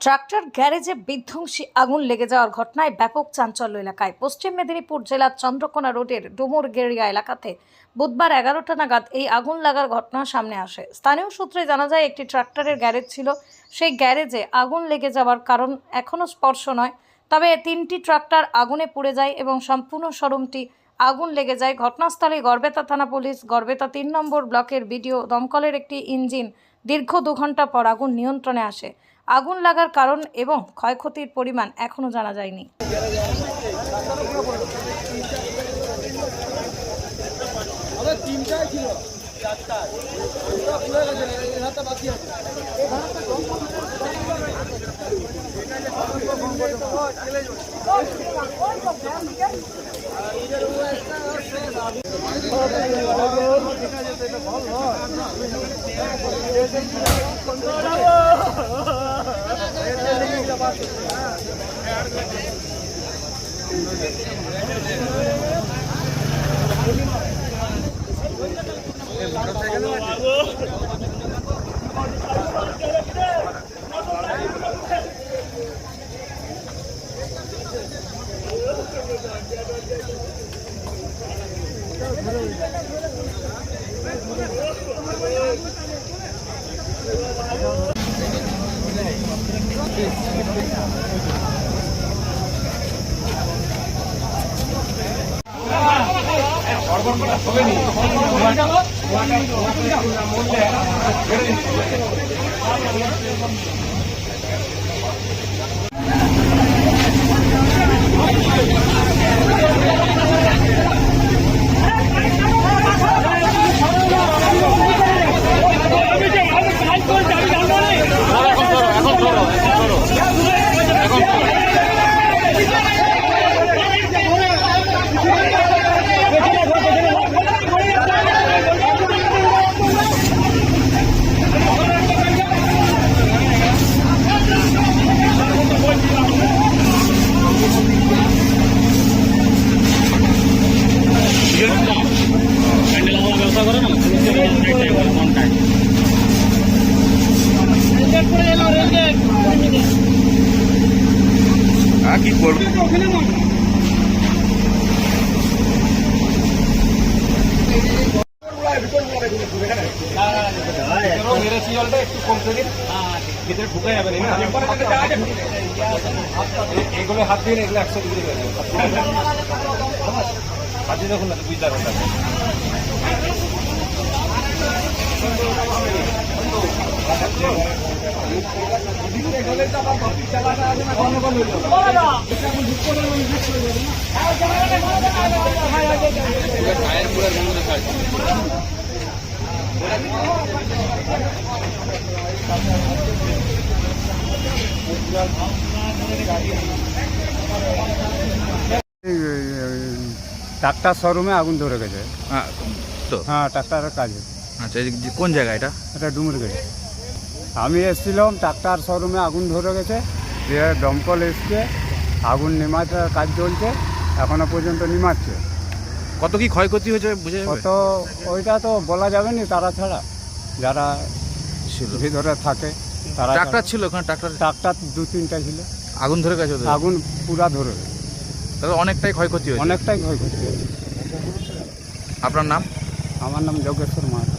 Tractor গ্যারেজে বিধ্বংসী আগুন লেগে যাওয়ার ঘটনায় ব্যাপক চাঞ্চল্য এলাকায়। পশ্চিম মেদিনীপুর জেলার চন্দ্রকোনা রোডের ডুমুরগেড়িয়া এলাকাতে বুধবার 11টা নাগাদ এই আগুন লাগার ঘটনা সামনে আসে। স্থানীয় সূত্রে জানা যায়, একটি ট্রাক্টরের গ্যারেজ ছিল। সেই গ্যারেজে আগুন লেগে যাওয়ার কারণ এখনও স্পষ্ট নয়, তবে 3টি ট্রাক্টর আগুনে পুড়ে যায় এবং সম্পূর্ণ শোরুমটি আগুন লেগে যায়। ঘটনাস্থলে গড়বেতা থানা পুলিশ, গড়বেতা 3 নম্বর ব্লকের বিডিও, দমকলের একটি ইঞ্জিন দীর্ঘ 2 ঘন্টা পর আগুন নিয়ন্ত্রণে আসে। আগুন লাগার কারণ এবং ক্ষয়ক্ষতির পরিমাণ এখনো জানা যায়নি। কি করবো ভিতরে ঢুকে যাবে না, এগুলো হাত দিয়ে এগুলো একসাথে দিয়ে দেবে হাত দিয়ে দেখুন না, বুঝতে পারবেন ট্রাক্টর শোরুমে আগুন ধরে গেছে। তো হ্যাঁ, ট্রাক্টরের কাজে। আচ্ছা, কোন জায়গা এটা? এটা ডুমুরগেড়ি। আমি এসেছিলাম, ট্রাক্টর শোরুমে আগুন ধরে গেছে, দিয়ে দমকল এসছে, আগুন নেমানোর কাজ চলছে, এখনো পর্যন্ত নিমাচ্ছে। কত কি ক্ষয়ক্ষতি হয়েছে বুঝে যাবে? কত ওইটা তো বলা যাবে না, তারা ছাড়া যারা ছিল ভিতরে থাকে তারা। ট্রাক্টর ছিল ওখানে? ট্রাক্টর 2-3টা ছিল। আগুন ধরে গেছে? আগুন পুরা ধরে গেছে, তাহলে অনেকটাই ক্ষয়ক্ষতি হয়েছে। অনেকটাই ক্ষয়ক্ষতি হয়েছে। আপনার নাম? আমার নাম যোগেশ্বর মাহাতো।